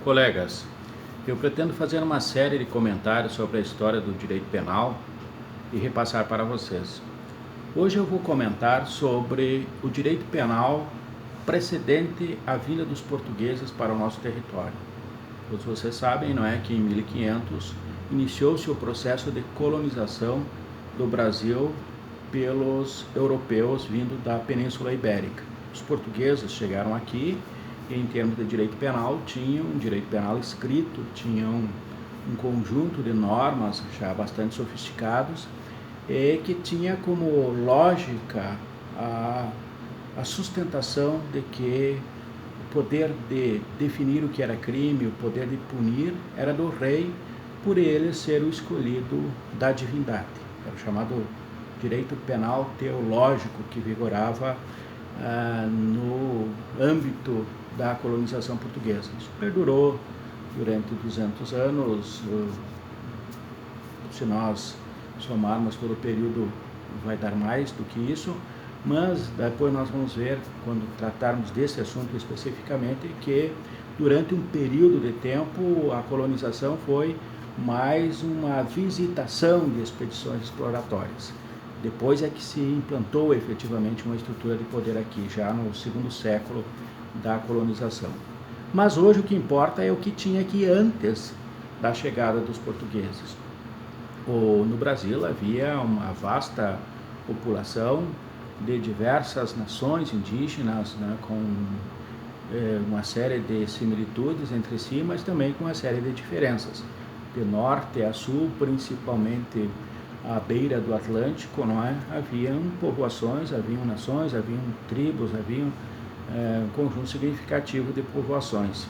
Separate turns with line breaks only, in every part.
Colegas, eu pretendo fazer uma série de comentários sobre a história do direito penal e repassar para vocês. Hoje eu vou comentar sobre o direito penal precedente à vinda dos portugueses para o nosso território. Todos vocês sabem, não é, que em 1500 iniciou-se o processo de colonização do Brasil pelos europeus vindo da Península Ibérica. Os portugueses chegaram aqui e, em termos de direito penal, tinham um direito penal escrito, tinham um conjunto de normas já bastante sofisticados e que tinha como lógica a sustentação de que o poder de definir o que era crime, o poder de punir, era do rei, por ele ser o escolhido da divindade. Era o chamado direito penal teológico que vigorava no âmbito da colonização portuguesa. Isso perdurou durante 200 anos. Se nós somarmos todo o período, vai dar mais do que isso, mas depois nós vamos ver, quando tratarmos desse assunto especificamente, que durante um período de tempo a colonização foi mais uma visitação de expedições exploratórias. Depois é que se implantou efetivamente uma estrutura de poder aqui, já no segundo século da colonização. Mas hoje o que importa é o que tinha aqui antes da chegada dos portugueses. No Brasil havia uma vasta população de diversas nações indígenas, né, com uma série de similitudes entre si, mas também com uma série de diferenças. De norte a sul, principalmente à beira do Atlântico, não é? Haviam povoações, haviam nações, haviam tribos, haviam um conjunto significativo de povoações.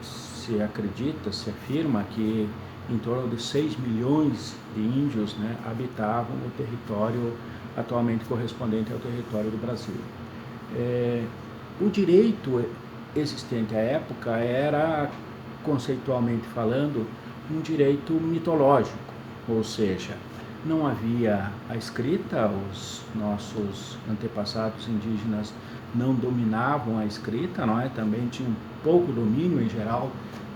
Se acredita, se afirma que em torno de 6 milhões de índios, né, habitavam o território atualmente correspondente ao território do Brasil. O direito existente à época era, conceitualmente falando, um direito mitológico, ou seja, não havia a escrita, os nossos antepassados indígenas não dominavam a escrita, não é? Também tinham pouco domínio em geral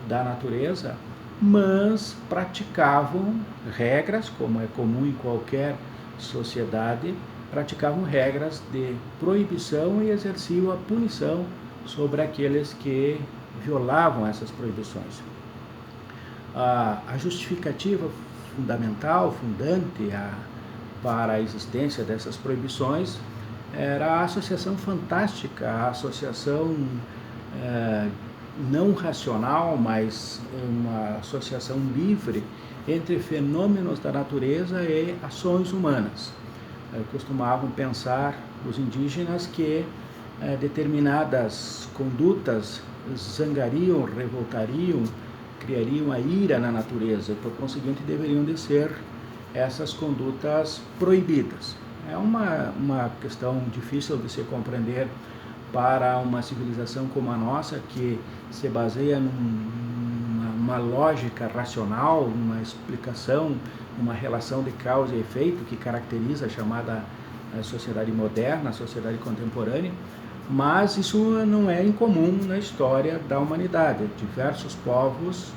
da natureza, mas praticavam regras, como é comum em qualquer sociedade, praticavam regras de proibição e exerciam a punição sobre aqueles que violavam essas proibições. A justificativa fundamental, fundante para a existência dessas proibições era a associação fantástica, a associação não racional, mas uma associação livre entre fenômenos da natureza e ações humanas. Costumavam pensar os indígenas que determinadas condutas zangariam, revoltariam, criariam a ira na natureza e, por conseguinte, deveriam de ser essas condutas proibidas. É uma questão difícil de se compreender para uma civilização como a nossa, que se baseia numa lógica racional, numa explicação, uma relação de causa e efeito que caracteriza a chamada sociedade moderna, a sociedade contemporânea, mas isso não é incomum na história da humanidade. Diversos povos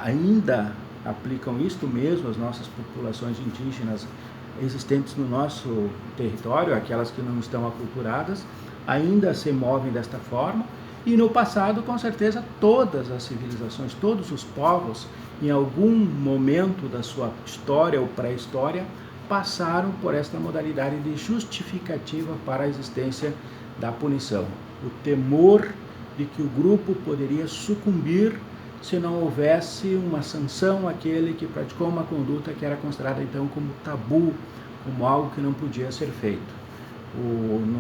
ainda aplicam isto mesmo, as nossas populações indígenas existentes no nosso território, aquelas que não estão aculturadas, ainda se movem desta forma, e no passado, com certeza, todas as civilizações, todos os povos, em algum momento da sua história ou pré-história, passaram por esta modalidade de justificativa para a existência da punição. O temor de que o grupo poderia sucumbir se não houvesse uma sanção àquele que praticou uma conduta que era considerada então como tabu, como algo que não podia ser feito.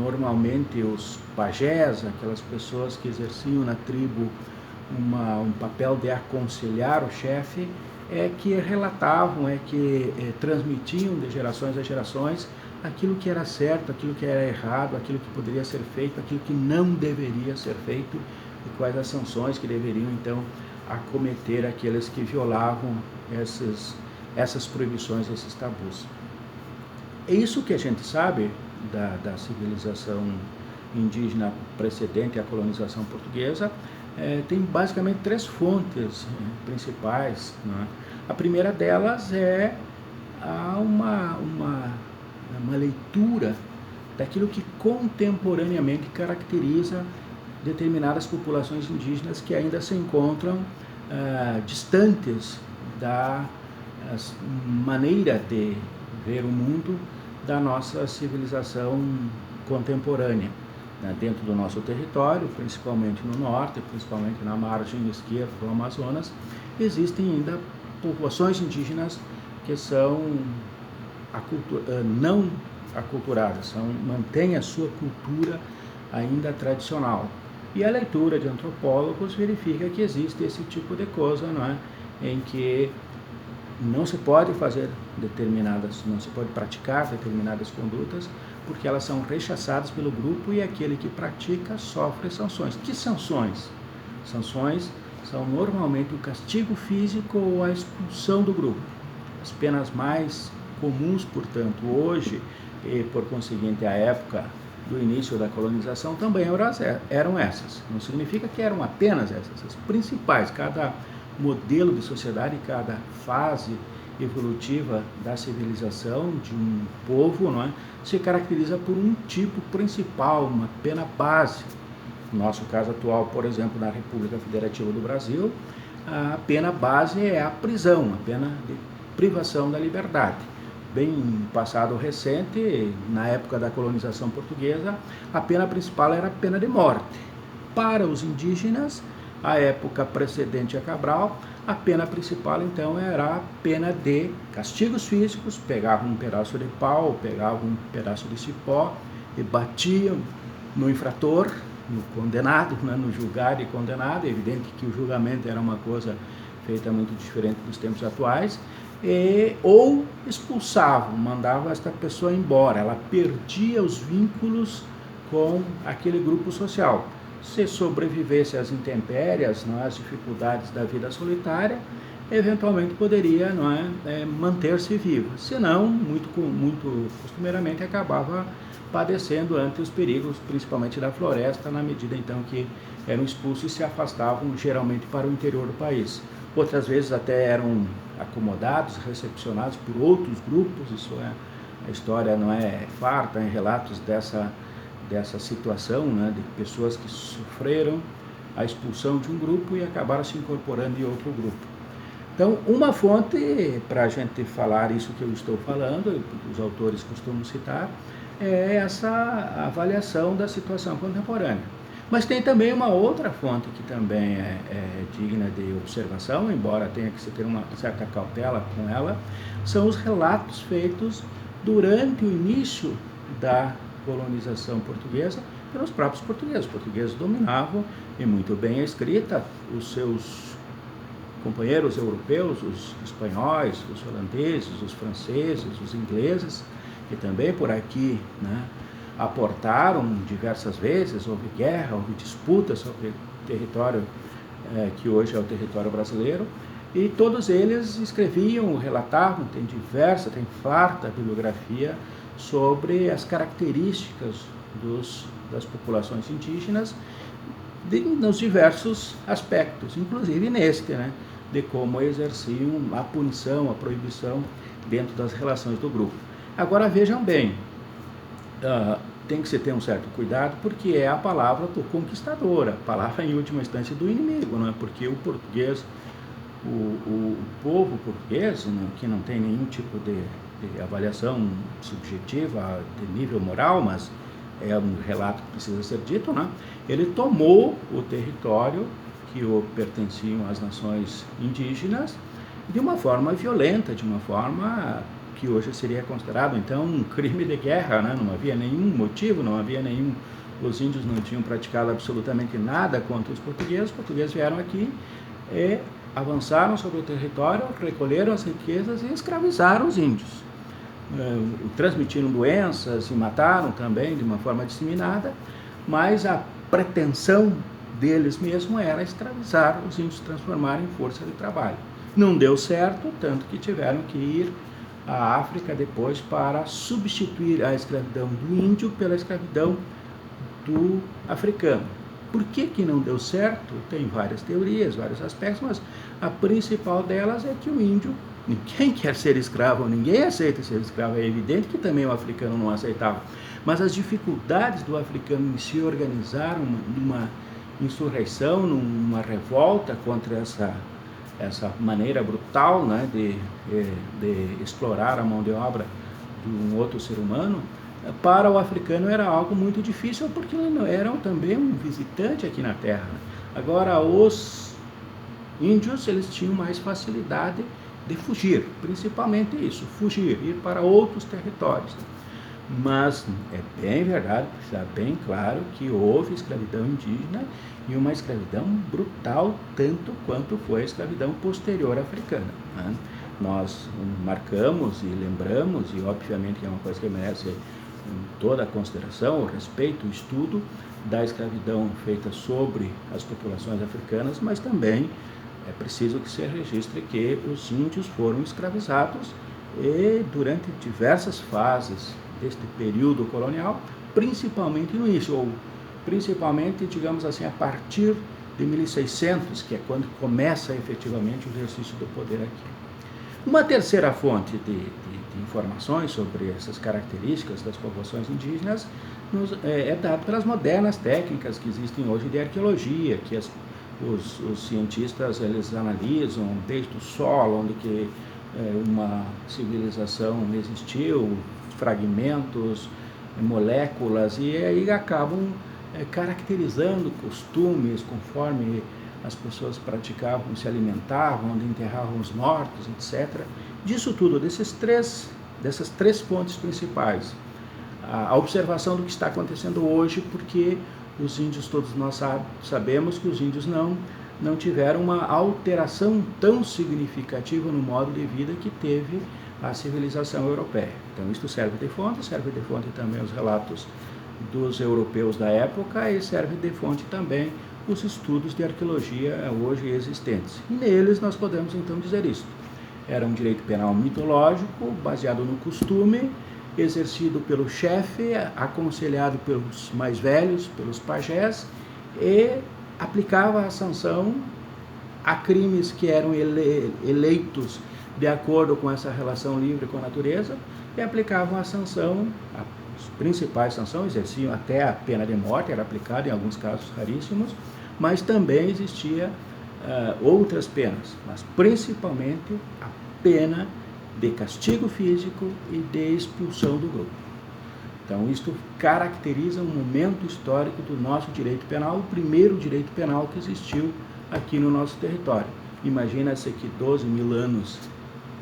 Normalmente os pajés, aquelas pessoas que exerciam na tribo um papel de aconselhar o chefe, que relatavam, que transmitiam de gerações a gerações aquilo que era certo, aquilo que era errado, aquilo que poderia ser feito, aquilo que não deveria ser feito e quais as sanções que deveriam então acometer aqueles que violavam essas proibições, esses tabus. É isso que a gente sabe da civilização indígena precedente à colonização portuguesa. tem basicamente três fontes principais, né? A primeira delas é uma leitura daquilo que contemporaneamente caracteriza determinadas populações indígenas que ainda se encontram distantes da maneira de ver o mundo da nossa civilização contemporânea, né? Dentro do nosso território, principalmente no norte, principalmente na margem esquerda do Amazonas, existem ainda populações indígenas que são não aculturadas, mantêm a sua cultura ainda tradicional. E a leitura de antropólogos verifica que existe esse tipo de coisa, não é? Em que não se pode não se pode praticar determinadas condutas, porque elas são rechaçadas pelo grupo e aquele que pratica sofre sanções. Que sanções? Sanções são normalmente o castigo físico ou a expulsão do grupo. As penas mais comuns, portanto, hoje, e por conseguinte à época do início da colonização, também eram essas. Não significa que eram apenas essas, as principais. Cada modelo de sociedade, cada fase evolutiva da civilização de um povo, não é, se caracteriza por um tipo principal, uma pena base. No nosso caso atual, por exemplo, na República Federativa do Brasil, a pena base é a prisão, a pena de privação da liberdade. Bem passado recente, na época da colonização portuguesa, a pena principal era a pena de morte. Para os indígenas, a época precedente a Cabral, a pena principal então era a pena de castigos físicos, pegavam um pedaço de pau, pegavam um pedaço de cipó e batiam no infrator, no condenado, né, no julgado e condenado. É evidente que o julgamento era uma coisa feita muito diferente dos tempos atuais, ou expulsavam, mandavam esta pessoa embora, ela perdia os vínculos com aquele grupo social. Se sobrevivesse às intempéries, não é, às dificuldades da vida solitária, eventualmente poderia, não é, manter-se vivo. Senão, muito costumeiramente, acabava padecendo ante os perigos, principalmente da floresta, na medida então que eram expulsos e se afastavam geralmente para o interior do país. Outras vezes até eram acomodados, recepcionados por outros grupos. Isso a história não é farta em relatos dessa situação, né, de pessoas que sofreram a expulsão de um grupo e acabaram se incorporando em outro grupo. Então, uma fonte para a gente falar isso que eu estou falando, os autores costumam citar, é essa avaliação da situação contemporânea. Mas tem também uma outra fonte que também é digna de observação, embora tenha que se ter uma certa cautela com ela, são os relatos feitos durante o início da colonização portuguesa pelos próprios portugueses. Os portugueses dominavam, e muito bem a escrita, os seus companheiros europeus, os espanhóis, os holandeses, os franceses, os ingleses, que também por aqui, né, aportaram diversas vezes. Houve guerra, houve disputa sobre o território que hoje é o território brasileiro, e todos eles escreviam, relatavam, tem farta bibliografia sobre as características das populações indígenas nos diversos aspectos, inclusive neste, né, de como exerciam a punição, a proibição dentro das relações do grupo. Agora vejam bem, tem que se ter um certo cuidado, porque é a palavra do conquistador, a palavra em última instância do inimigo, não é? Porque o português, o povo português, né, que não tem nenhum tipo de avaliação subjetiva de nível moral, mas é um relato que precisa ser dito, né? Ele tomou o território que pertenciam às nações indígenas de uma forma violenta, de uma forma que hoje seria considerado então um crime de guerra, né? Não havia nenhum motivo, os índios não tinham praticado absolutamente nada contra os portugueses vieram aqui e avançaram sobre o território, recolheram as riquezas e escravizaram os índios. Transmitiram doenças e mataram também de uma forma disseminada, mas a pretensão deles mesmo era escravizar os índios, transformar em força de trabalho. Não deu certo, tanto que tiveram que ir à África depois para substituir a escravidão do índio pela escravidão do africano. Por que que não deu certo? Tem várias teorias, vários aspectos, mas a principal delas é que o índio, ninguém quer ser escravo, ninguém aceita ser escravo. É evidente que também o africano não aceitava, mas as dificuldades do africano em se organizar numa insurreição, numa revolta contra essa maneira brutal, né, de explorar a mão de obra de um outro ser humano, para o africano era algo muito difícil, porque ele era também um visitante aqui na Terra. Agora, os índios, eles tinham mais facilidade de fugir, principalmente isso, fugir, ir para outros territórios. Mas é bem verdade, está bem claro que houve escravidão indígena e uma escravidão brutal, tanto quanto foi a escravidão posterior africana, né? Nós marcamos e lembramos, e obviamente é uma coisa que merece toda a consideração, o respeito, o estudo da escravidão feita sobre as populações africanas, mas também é preciso que se registre que os índios foram escravizados e durante diversas fases deste período colonial, principalmente no início, ou principalmente, digamos assim, a partir de 1600, que é quando começa efetivamente o exercício do poder aqui. Uma terceira fonte de informações sobre essas características das populações indígenas é dada pelas modernas técnicas que existem hoje de arqueologia, que os cientistas eles analisam desde o solo, onde que uma civilização existiu, fragmentos, moléculas, e aí acabam caracterizando costumes conforme as pessoas praticavam, se alimentavam, onde enterravam os mortos, etc. Disso tudo, dessas três fontes principais, a observação do que está acontecendo hoje, porque os índios, todos nós sabemos que os índios não tiveram uma alteração tão significativa no modo de vida que teve a civilização europeia. Então, isto serve de fonte também os relatos dos europeus da época e serve de fonte também os estudos de arqueologia hoje existentes. E neles nós podemos então dizer isso. Era um direito penal mitológico, baseado no costume, exercido pelo chefe, aconselhado pelos mais velhos, pelos pajés, e aplicava a sanção a crimes que eram eleitos de acordo com essa relação livre com a natureza, e aplicavam a sanção, as principais sanções, exerciam até a pena de morte, era aplicada em alguns casos raríssimos, mas também existia outras penas, mas principalmente a pena de castigo físico e de expulsão do grupo. Então, isto caracteriza um momento histórico do nosso direito penal, o primeiro direito penal que existiu aqui no nosso território. Imagina-se que 12 mil anos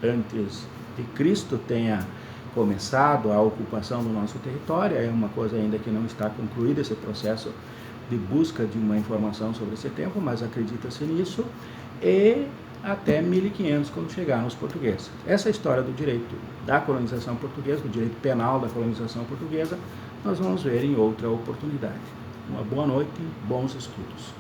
antes de Cristo tenha começado a ocupação do nosso território, é uma coisa ainda que não está concluída, esse processo de busca de uma informação sobre esse tempo, mas acredita-se nisso, e até 1500, quando chegaram os portugueses. Essa história do direito da colonização portuguesa, do direito penal da colonização portuguesa, nós vamos ver em outra oportunidade. Uma boa noite e bons estudos.